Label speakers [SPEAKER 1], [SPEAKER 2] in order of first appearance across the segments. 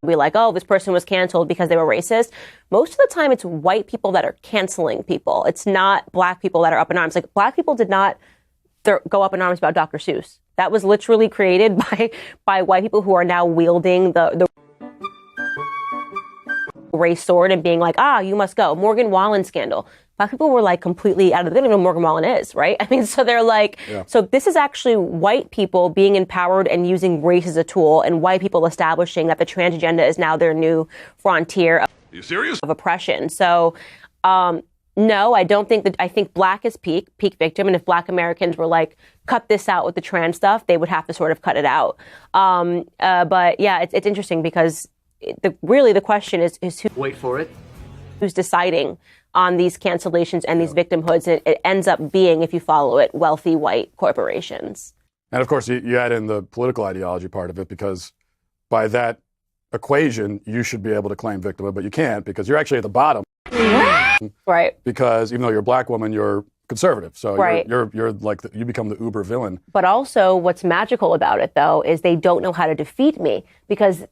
[SPEAKER 1] Be like, oh, this person was canceled because they were racist. Most of the time, it's white people that are canceling people. It's not black people that are up in arms. Like, black people did not go up in arms about Dr. Seuss. That was literally created by white people who are now wielding the race sword and being like, you must go. Morgan Wallen scandal. Black people were like completely out of, they don't even know who Morgan Wallen is, right? I mean, so they're like, So this is actually white people being empowered and using race as a tool, and white people establishing that the trans agenda is now their new frontier of oppression. So, no, I don't think that. I think black is peak victim. And if black Americans were like, cut this out with the trans stuff, they would have to sort of cut it out. But yeah, it's interesting because the question is who,
[SPEAKER 2] wait for it,
[SPEAKER 1] who's deciding on these cancellations and these victimhoods. It ends up being, if you follow it, wealthy white corporations.
[SPEAKER 3] And of course, you add in the political ideology part of it, because by that equation, you should be able to claim victimhood, but you can't because you're actually at the bottom.
[SPEAKER 1] Right.
[SPEAKER 3] Because even though you're a black woman, you're conservative. So
[SPEAKER 1] right.
[SPEAKER 3] you're like, you become the uber villain.
[SPEAKER 1] But also what's magical about it, though, is they don't know how to defeat me, because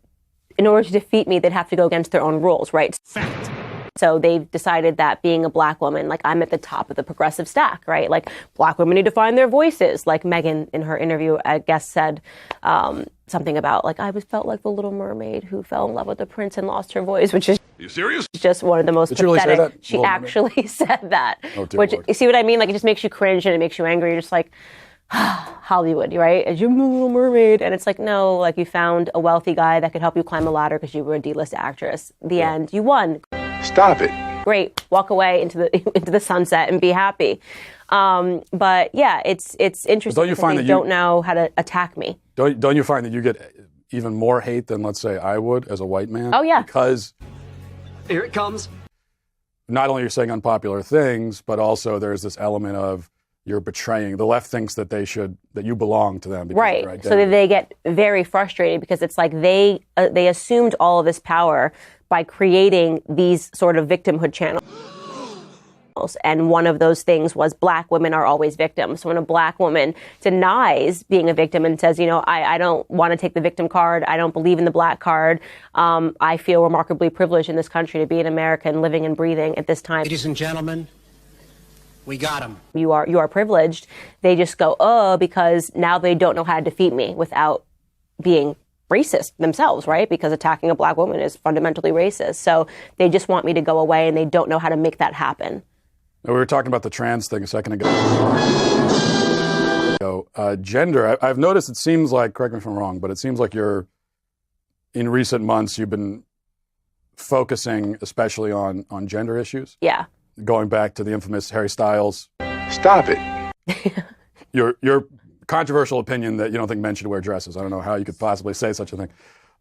[SPEAKER 1] in order to defeat me, they'd have to go against their own rules, right?
[SPEAKER 2] Fact.
[SPEAKER 1] So they've decided that being a black woman, like I'm at the top of the progressive stack, right? Like black women need to find their voices. Like Meghan in her interview, I guess, said something about like, felt like the Little Mermaid who fell in love with the prince and lost her voice, which is
[SPEAKER 3] Are you serious?
[SPEAKER 1] Just one of the most
[SPEAKER 3] Did pathetic. She, really say that?
[SPEAKER 1] She actually said that.
[SPEAKER 3] Oh,
[SPEAKER 1] which,
[SPEAKER 3] Lord.
[SPEAKER 1] you see what I mean? Like it just makes you cringe and it makes you angry. You're just like, Hollywood, right? As you're a Little Mermaid. And it's like, no, like you found a wealthy guy that could help you climb a ladder because you were a D-list actress. The end. You won.
[SPEAKER 3] Stop it.
[SPEAKER 1] Great. Walk away into the sunset and be happy. But yeah, it's interesting.
[SPEAKER 3] Don't you find
[SPEAKER 1] they
[SPEAKER 3] that
[SPEAKER 1] don't know how to attack me?
[SPEAKER 3] Don't you find that you get even more hate than, let's say, I would as a white man?
[SPEAKER 1] Oh yeah.
[SPEAKER 3] Because
[SPEAKER 2] here it comes.
[SPEAKER 3] Not only you're saying unpopular things, but also there's this element of you're betraying. The left thinks that that you belong to them.
[SPEAKER 1] Right. So that they get very frustrated because it's like they assumed all of this power by creating these sort of victimhood channels. And one of those things was black women are always victims. So when a black woman denies being a victim and says, I don't want to take the victim card, I don't believe in the black card, I feel remarkably privileged in this country to be an American living and breathing at this time.
[SPEAKER 2] Ladies and gentlemen, we got him.
[SPEAKER 1] You are privileged. They just go, because now they don't know how to defeat me without being racist themselves, right? Because attacking a black woman is fundamentally racist. So they just want me to go away and they don't know how to make that happen.
[SPEAKER 3] We were talking about the trans thing a second ago. Gender, I've noticed it seems like, correct me if I'm wrong, but it seems like in recent months, you've been focusing especially on gender issues.
[SPEAKER 1] Yeah.
[SPEAKER 3] Going back to the infamous Harry Styles.
[SPEAKER 4] Stop it.
[SPEAKER 3] Your controversial opinion that you don't think men should wear dresses. I don't know how you could possibly say such a thing.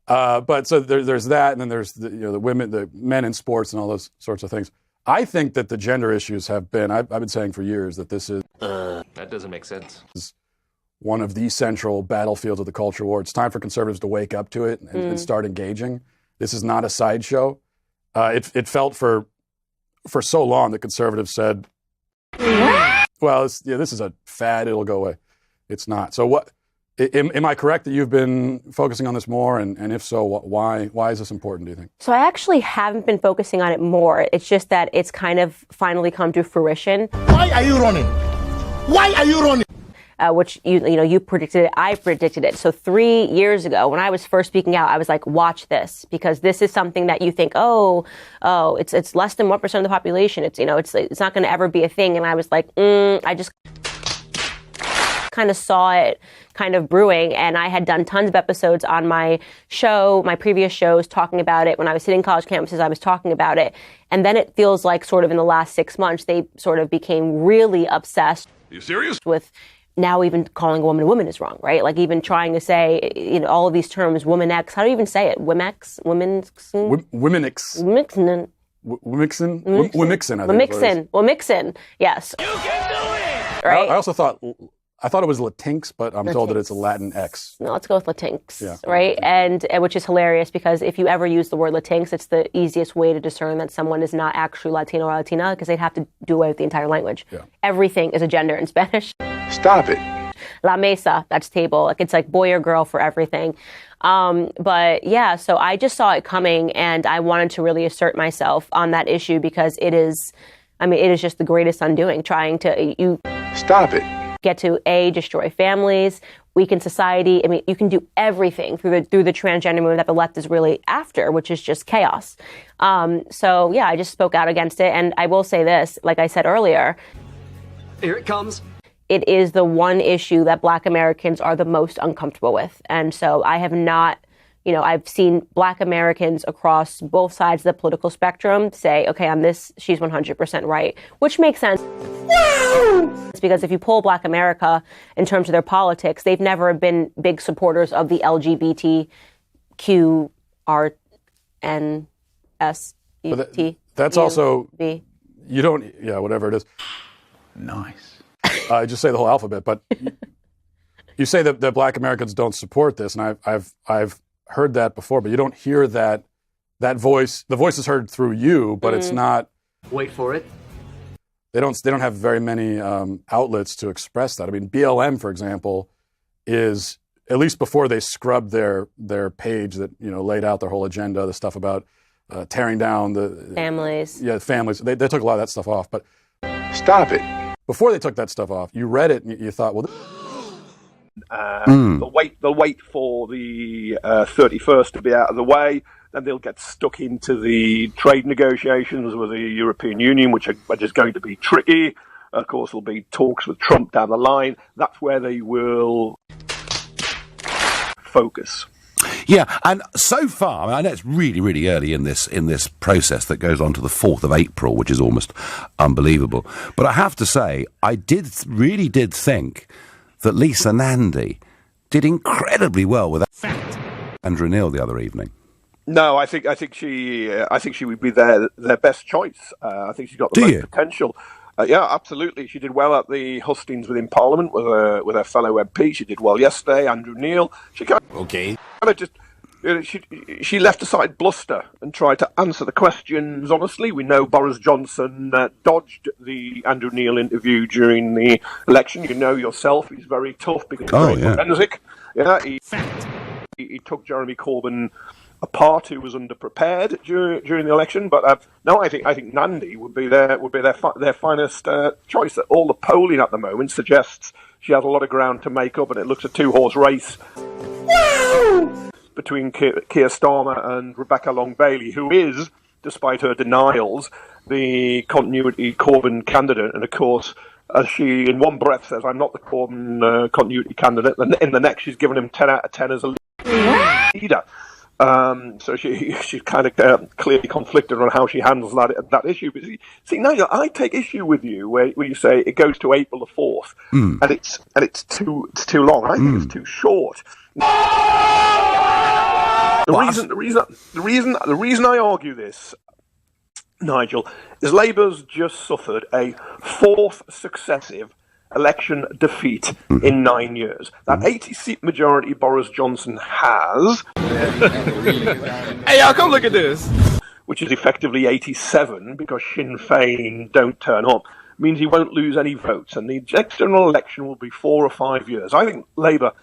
[SPEAKER 3] But so there's that, and then there's the women, the men in sports and all those sorts of things. I think that the gender issues have been, I've been saying for years that this is...
[SPEAKER 5] that doesn't make sense.
[SPEAKER 3] One of the central battlefields of the culture war. It's time for conservatives to wake up to it and start engaging. This is not a sideshow. It felt for so long that conservatives said, well, this is a fad, it'll go away. It's not. So what? Am I correct that you've been focusing on this more? And if so, why is this important, do you think?
[SPEAKER 1] So I actually haven't been focusing on it more. It's just that it's kind of finally come to fruition.
[SPEAKER 4] Why are you running? Why are you running?
[SPEAKER 1] Which you predicted it, I predicted it. So 3 years ago, when I was first speaking out, I was like, watch this, because this is something that you think, it's less than 1% of the population. It's not going to ever be a thing. And I was like, I just kind of saw it kind of brewing, and I had done tons of episodes on my show, my previous shows, talking about it. When I was sitting college campuses, I was talking about it. And then it feels like sort of in the last 6 months, they sort of became really obsessed.
[SPEAKER 3] Are you serious?
[SPEAKER 1] With now even calling a woman is wrong, right? Like even trying to say, all of these terms, woman X, how do you even say it? Womex? Women's?
[SPEAKER 3] Womenix.
[SPEAKER 1] Womixin.
[SPEAKER 3] Womixin? Womixin, I think.
[SPEAKER 1] Womixin, yes. You can do it! Right?
[SPEAKER 3] I also thought it was Latinx, but I'm told that it's a Latin X.
[SPEAKER 1] No, let's go with Latinx,
[SPEAKER 3] yeah,
[SPEAKER 1] right? And which is hilarious because if you ever use the word Latinx, it's the easiest way to discern that someone is not actually Latino or Latina because they'd have to do away with the entire language.
[SPEAKER 3] Yeah.
[SPEAKER 1] Everything is a gender in Spanish.
[SPEAKER 4] Stop it.
[SPEAKER 1] La mesa, that's table. Like it's like boy or girl for everything. But yeah, so I just saw it coming, and I wanted to really assert myself on that issue because it is just the greatest undoing, trying to
[SPEAKER 4] Stop it.
[SPEAKER 1] get to destroy families, weaken society. I mean, you can do everything through the transgender movement that the left is really after, which is just chaos. So yeah, I just spoke out against it, and I will say this, like I said earlier,
[SPEAKER 2] Here it comes.
[SPEAKER 1] it is the one issue that Black Americans are the most uncomfortable with. And so I have not, I've seen Black Americans across both sides of the political spectrum say, okay, on this, she's 100% right, which makes sense. It's because if you poll Black America in terms of their politics, they've never been big supporters of the LGBTQRNSUT.
[SPEAKER 3] That's also, you don't, whatever it is.
[SPEAKER 4] Nice.
[SPEAKER 3] Just say the whole alphabet, but you say that Black Americans don't support this, and I've heard that before, but you don't hear that voice. The voice is heard through you, but it's not.
[SPEAKER 2] Wait for it.
[SPEAKER 3] They don't have very many outlets to express that. I mean, BLM, for example, is, at least before they scrubbed their page that laid out their whole agenda, the stuff about tearing down the
[SPEAKER 1] families.
[SPEAKER 3] Yeah, families. They took a lot of that stuff off, but
[SPEAKER 4] Stop it.
[SPEAKER 3] before they took that stuff off, you read it and you thought, well.
[SPEAKER 6] They'll wait for the 31st to be out of the way, then they'll get stuck into the trade negotiations with the European Union, which are just going to be tricky. Of course, there'll be talks with Trump down the line. That's where they will focus.
[SPEAKER 7] Yeah, and so far, I know it's really, really early in this process that goes on to the 4th of April, which is almost unbelievable. But I have to say, I really did think that Lisa Nandy did incredibly well with Andrew Neil the other evening.
[SPEAKER 6] No, I think she would be their best choice. I think she's got the most potential. Yeah, absolutely. She did well at the hustings within Parliament with her fellow MP. She did well yesterday. Andrew Neil. She kind of just she left aside bluster and tried to answer the questions honestly. We know Boris Johnson dodged the Andrew Neil interview during the election. You know yourself, he's very tough because he's very forensic. Yeah, he took Jeremy Corbyn apart, who was underprepared during the election. But no, I think Nandy would be their finest choice. All the polling at the moment suggests she has a lot of ground to make up, and it looks a two-horse race between Keir Starmer and Rebecca Long-Bailey, who is, despite her denials, the continuity Corbyn candidate. And of course, as she in one breath says, I'm not the Corbyn continuity candidate, and in the next she's given him 10 out of 10 as a leader. So she's kind of clearly conflicted on how she handles that issue. But see, Nigel, I take issue with you where you say it goes to April the 4th, and it's too long. I think it's too short. The reason I argue this, Nigel, is Labour's just suffered a 4th successive election defeat in 9 years. That 80-seat majority Boris Johnson has...
[SPEAKER 5] Hey, y'all, come look at this.
[SPEAKER 6] Which is effectively 87, because Sinn Féin don't turn up, means he won't lose any votes, and the next general election will be 4 or 5 years. I think Labour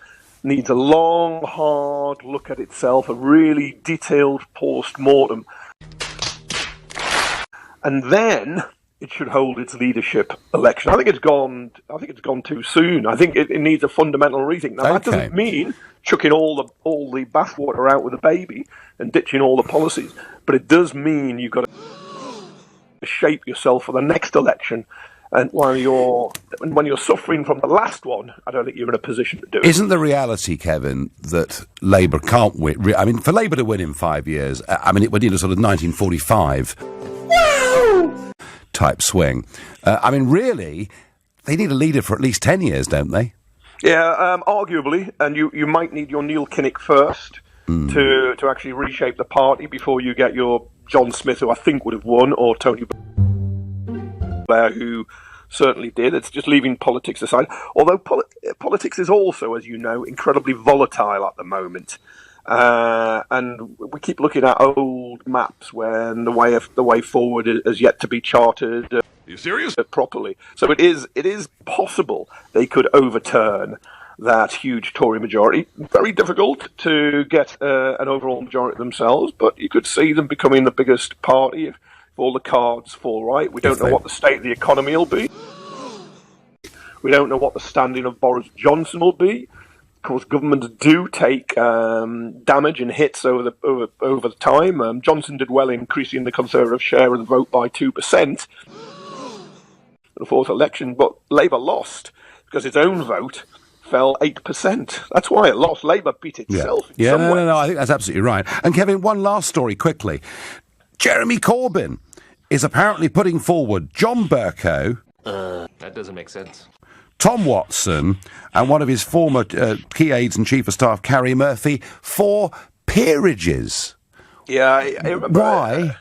[SPEAKER 6] needs a long, hard look at itself, a really detailed post-mortem, and then it should hold its leadership election. I think it's gone too soon. I think it needs a fundamental rethink. Now, that doesn't mean chucking all the bathwater out with the baby and ditching all the policies, but it does mean you've got to shape yourself for the next election. And when you're suffering from the last one, I don't think you're in a position to do it.
[SPEAKER 7] Isn't the reality, Kevin, that Labour can't win? I mean, for Labour to win in 5 years, I mean, it would need a sort of 1945 type swing. I mean, really, they need a leader for at least 10 years, don't they?
[SPEAKER 6] Yeah, arguably, and you might need your Neil Kinnock first to actually reshape the party before you get your John Smith, who I think would have won, or Tony Blair, who certainly did. It's just leaving politics aside. Although politics is also, as you know, incredibly volatile at the moment. And we keep looking at old maps when the way forward is yet to be charted.
[SPEAKER 5] You serious?
[SPEAKER 6] Properly. So it is possible they could overturn that huge Tory majority. Very difficult to get an overall majority themselves, but you could see them becoming the biggest party if all the cards fall right. We don't know what the state of the economy will be. We don't know what the standing of Boris Johnson will be. Of course, governments do take damage and hits over the time. Johnson did well in increasing the Conservative share of the vote by 2% in the fourth election, but Labour lost because its own vote fell 8%. That's why it lost. Labour beat itself.
[SPEAKER 7] Yeah, no, I think that's absolutely right. And Kevin, one last story quickly. Jeremy Corbyn is apparently putting forward John Bercow.
[SPEAKER 5] That doesn't make sense.
[SPEAKER 7] Tom Watson and one of his former key aides and chief of staff, Carrie Murphy, for peerages.
[SPEAKER 6] Yeah, I remember.
[SPEAKER 7] Why?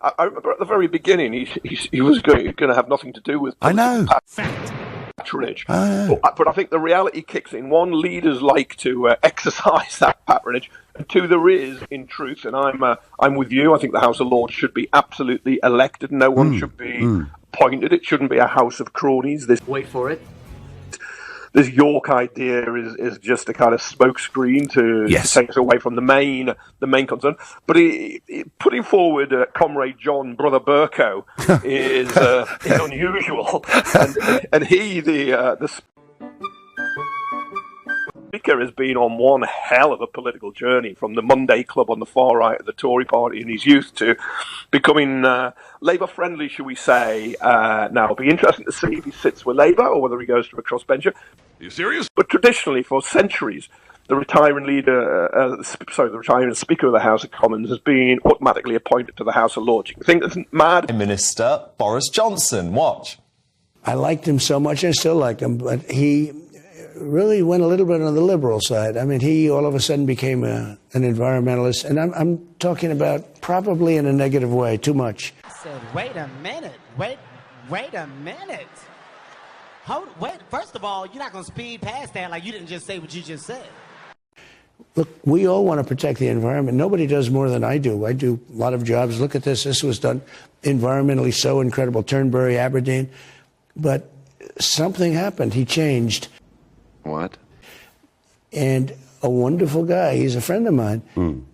[SPEAKER 6] I remember at the very beginning he was going to have nothing to do with patronage. But I think the reality kicks in. One, leaders like to exercise that patronage, and two, there is, in truth, and I'm with you. I think the House of Lords should be absolutely elected. No one should be appointed. It shouldn't be a house of cronies.
[SPEAKER 2] Wait for it.
[SPEAKER 6] This York idea is just a kind of smokescreen to take us away from the main concern. But putting forward Comrade John Brother Bercow is unusual, and he the Speaker has been on one hell of a political journey, from the Monday Club on the far right of the Tory party in his youth to becoming Labour friendly, shall we say. Now, it'll be interesting to see if he sits with Labour or whether he goes to a crossbencher.
[SPEAKER 5] Are you serious?
[SPEAKER 6] But traditionally, for centuries, the retiring Speaker of the House of Commons has been automatically appointed to the House of Lords. You think that's mad?
[SPEAKER 8] Minister Boris Johnson, watch.
[SPEAKER 9] I liked him so much, I still like him, but he really went a little bit on the liberal side. I mean, he all of a sudden became an environmentalist, and I'm talking about probably in a negative way, too much.
[SPEAKER 10] I said, wait a minute, wait a minute. Wait, first of all, you're not going to speed past that like you didn't just say what you just said.
[SPEAKER 9] Look, we all want to protect the environment. Nobody does more than I do. I do a lot of jobs. Look at this. This was done environmentally so incredible. Turnberry, Aberdeen. But something happened. He changed.
[SPEAKER 4] What?
[SPEAKER 9] And a wonderful guy. He's a friend of mine.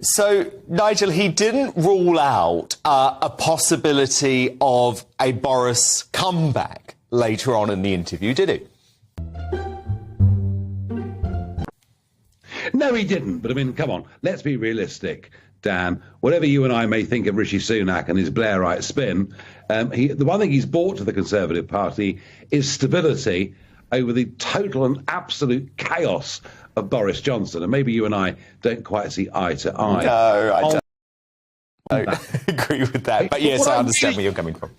[SPEAKER 8] So, Nigel, he didn't rule out a possibility of a Boris comeback later on in the interview, did he?
[SPEAKER 7] No, he didn't. But, I mean, come on, let's be realistic, Dan. Whatever you and I may think of Rishi Sunak and his Blairite spin, the one thing he's brought to the Conservative Party is stability over the total and absolute chaos of Boris Johnson. And maybe you and I don't quite see eye to eye.
[SPEAKER 8] No, I don't agree with that. But yes, I understand where you're coming from.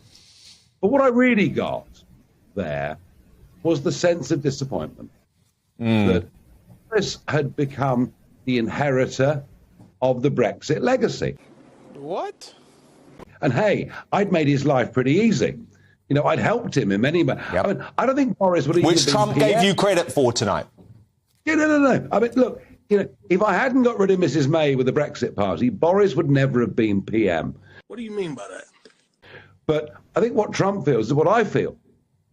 [SPEAKER 7] But what I really got there was the sense of disappointment that Boris had become the inheritor of the Brexit legacy.
[SPEAKER 5] What?
[SPEAKER 7] And hey, I'd made his life pretty easy. You know, I'd helped him in many ways.
[SPEAKER 8] Yep.
[SPEAKER 7] I mean, I don't think Boris would have
[SPEAKER 8] Which Trump gave you credit for tonight.
[SPEAKER 7] Yeah, no. I mean, look, you know, if I hadn't got rid of Mrs. May with the Brexit Party, Boris would never have been PM.
[SPEAKER 5] What do you mean by that?
[SPEAKER 7] But I think what Trump feels is what I feel,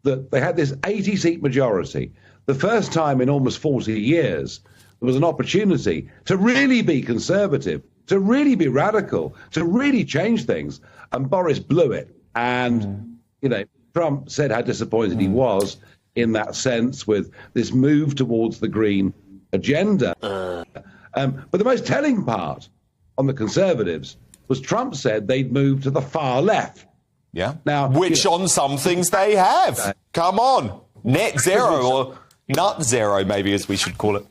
[SPEAKER 7] that they had this 80-seat majority. The first time in almost 40 years, there was an opportunity to really be conservative, to really be radical, to really change things. And Boris blew it. And, you know, Trump said how disappointed he was in that sense with this move towards the green agenda. But the most telling part on the Conservatives was Trump said they'd moved to the far left.
[SPEAKER 8] Yeah.
[SPEAKER 7] Now,
[SPEAKER 8] which on some things they have. Come on. Net zero, or nut zero, maybe, as we should call it.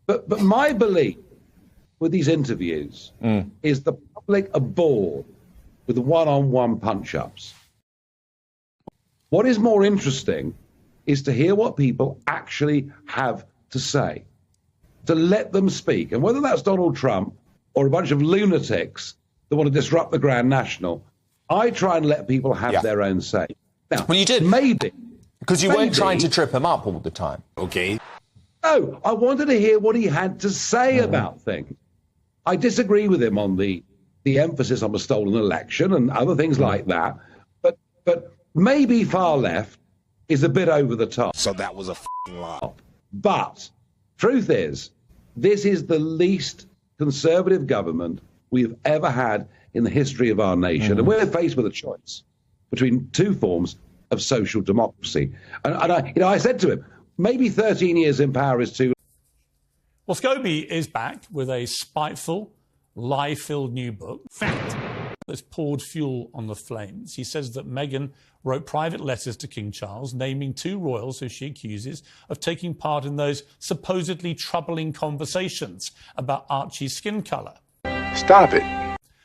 [SPEAKER 7] But my belief with these interviews is the public are bored with one-on-one punch-ups. What is more interesting is to hear what people actually have to say, to let them speak. And whether that's Donald Trump or a bunch of lunatics that want to disrupt the Grand National, I try and let people have their own say. Now,
[SPEAKER 8] well, you did.
[SPEAKER 7] Maybe.
[SPEAKER 8] Because you weren't trying to trip him up all the time.
[SPEAKER 5] Okay.
[SPEAKER 7] No, I wanted to hear what he had to say about things. I disagree with him on the emphasis on the stolen election and other things like that. But maybe far left, is a bit over the top.
[SPEAKER 5] So that was a f***ing lie.
[SPEAKER 7] But truth is, this is the least conservative government we've ever had in the history of our nation. And we're faced with a choice between two forms of social democracy. And I said to him, maybe 13 years in power is too.
[SPEAKER 11] Well, Scobie is back with a spiteful, lie-filled new book, Fact, that's poured fuel on the flames. He says that Meghan wrote private letters to King Charles, naming two royals who she accuses of taking part in those supposedly troubling conversations about Archie's skin colour.
[SPEAKER 4] Stop it.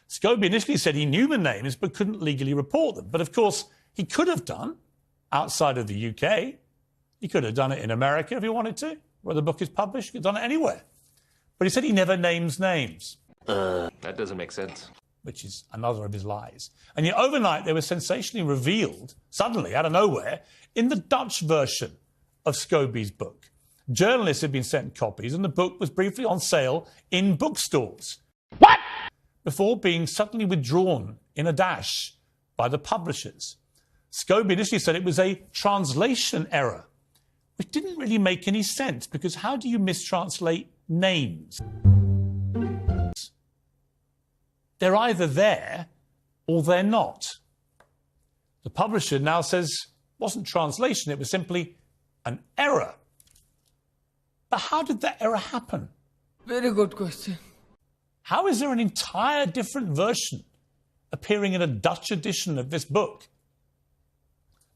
[SPEAKER 11] Scobie initially said he knew the names but couldn't legally report them. But of course, he could have done outside of the UK. He could have done it in America if he wanted to, where the book is published. He could have done it anywhere. But he said he never names names.
[SPEAKER 5] That doesn't make sense.
[SPEAKER 11] Which is another of his lies. And yet overnight they were sensationally revealed, suddenly, out of nowhere, in the Dutch version of Scobie's book. Journalists had been sent copies and the book was briefly on sale in bookstores. What? Before being suddenly withdrawn in a dash by the publishers. Scobie initially said it was a translation error, which didn't really make any sense, because how do you mistranslate names? They're either there or they're not. The publisher now says it wasn't translation, it was simply an error. But how did that error happen?
[SPEAKER 12] Very good question.
[SPEAKER 11] How is there an entire different version appearing in a Dutch edition of this book?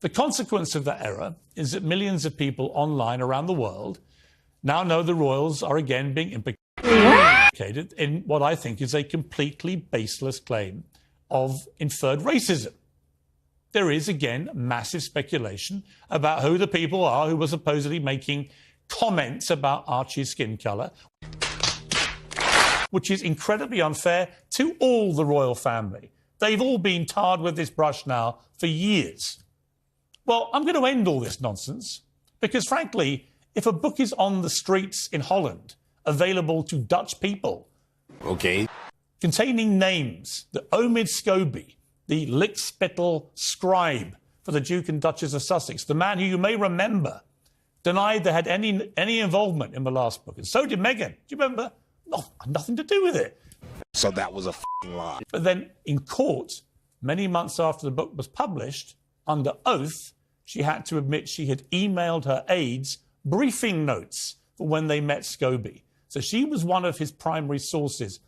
[SPEAKER 11] The consequence of that error is that millions of people online around the world now know the royals are again being implicated in what I think is a completely baseless claim of inferred racism. There is, again, massive speculation about who the people are who were supposedly making comments about Archie's skin colour, which is incredibly unfair to all the royal family. They've all been tarred with this brush now for years. Well, I'm going to end all this nonsense because, frankly, if a book is on the streets in Holland, available to Dutch people, containing names that Omid Scobie, the lickspittle scribe for the Duke and Duchess of Sussex, the man who you may remember, denied they had any involvement in the last book. And so did Meghan. Do you remember? No, nothing to do with it.
[SPEAKER 5] So that was a f***ing lie.
[SPEAKER 11] But then in court, many months after the book was published, under oath, she had to admit she had emailed her aides briefing notes for when they met Scobie. So she was one of his primary sources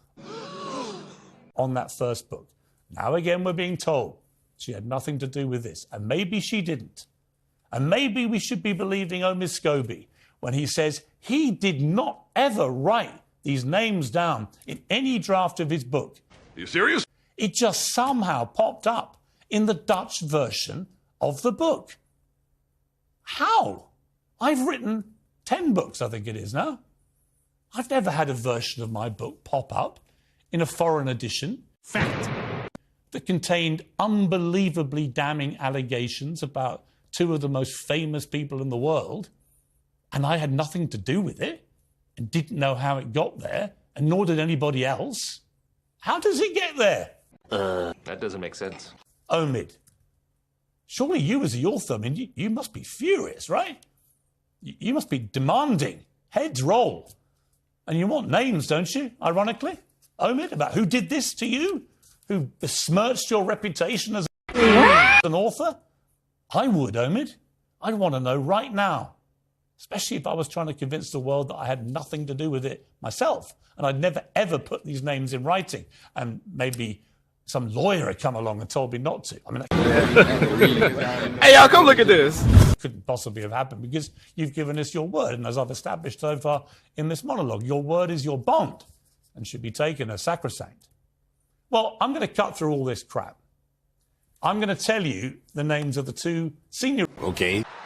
[SPEAKER 11] on that first book. Now again, we're being told she had nothing to do with this. And maybe she didn't. And maybe we should be believing Omid Scobie when he says he did not ever write these names down in any draft of his book.
[SPEAKER 5] Are you serious?
[SPEAKER 11] It just somehow popped up in the Dutch version of the book. How? I've written 10 books, I think it is now. I've never had a version of my book pop up in a foreign edition, Fact, that contained unbelievably damning allegations about two of the most famous people in the world, and I had nothing to do with it and didn't know how it got there, and nor did anybody else. How does it get there?
[SPEAKER 5] That doesn't make sense.
[SPEAKER 11] Omid, surely you as the author, I mean, you must be furious, right? You must be demanding. Heads roll. And you want names, don't you, ironically? Omid, about who did this to you? Who besmirched your reputation as an author? I would, Omid. I'd want to know right now. Especially if I was trying to convince the world that I had nothing to do with it myself. And I'd never, ever put these names in writing. And maybe some lawyer had come along and told me not to. I mean,
[SPEAKER 6] hey, y'all, come look at this.
[SPEAKER 11] Couldn't possibly have happened because you've given us your word. And as I've established so far in this monologue, your word is your bond and should be taken as sacrosanct. Well, I'm going to cut through all this crap. I'm going to tell you the names of the two senior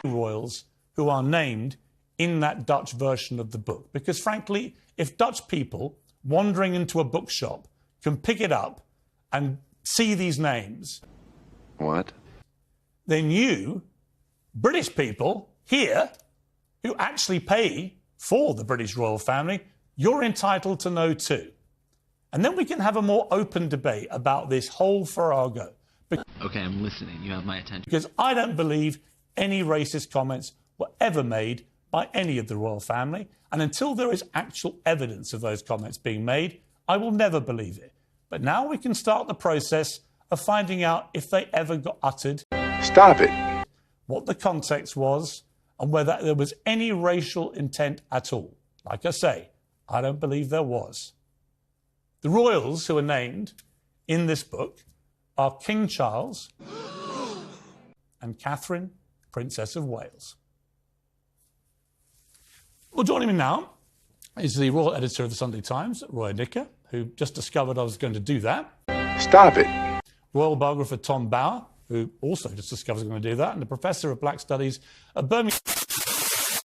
[SPEAKER 11] royals who are named in that Dutch version of the book. Because frankly, if Dutch people wandering into a bookshop can pick it up and see these names, then you, British people here, who actually pay for the British royal family, you're entitled to know too. And then we can have a more open debate about this whole farrago.
[SPEAKER 13] Okay, I'm listening. You have my attention.
[SPEAKER 11] Because I don't believe any racist comments were ever made by any of the royal family. And until there is actual evidence of those comments being made, I will never believe it. But now we can start the process of finding out if they ever got uttered.
[SPEAKER 4] Stop it.
[SPEAKER 11] What the context was and whether there was any racial intent at all. Like I say, I don't believe there was. The royals who are named in this book are King Charles and Catherine, Princess of Wales. Well, joining me now is the royal editor of the Sunday Times, Roy Nicker, who just discovered I was going to do that.
[SPEAKER 4] Stop it.
[SPEAKER 11] Royal biographer Tom Bower, who also just discovered I was going to do that, and the professor of Black Studies at Birmingham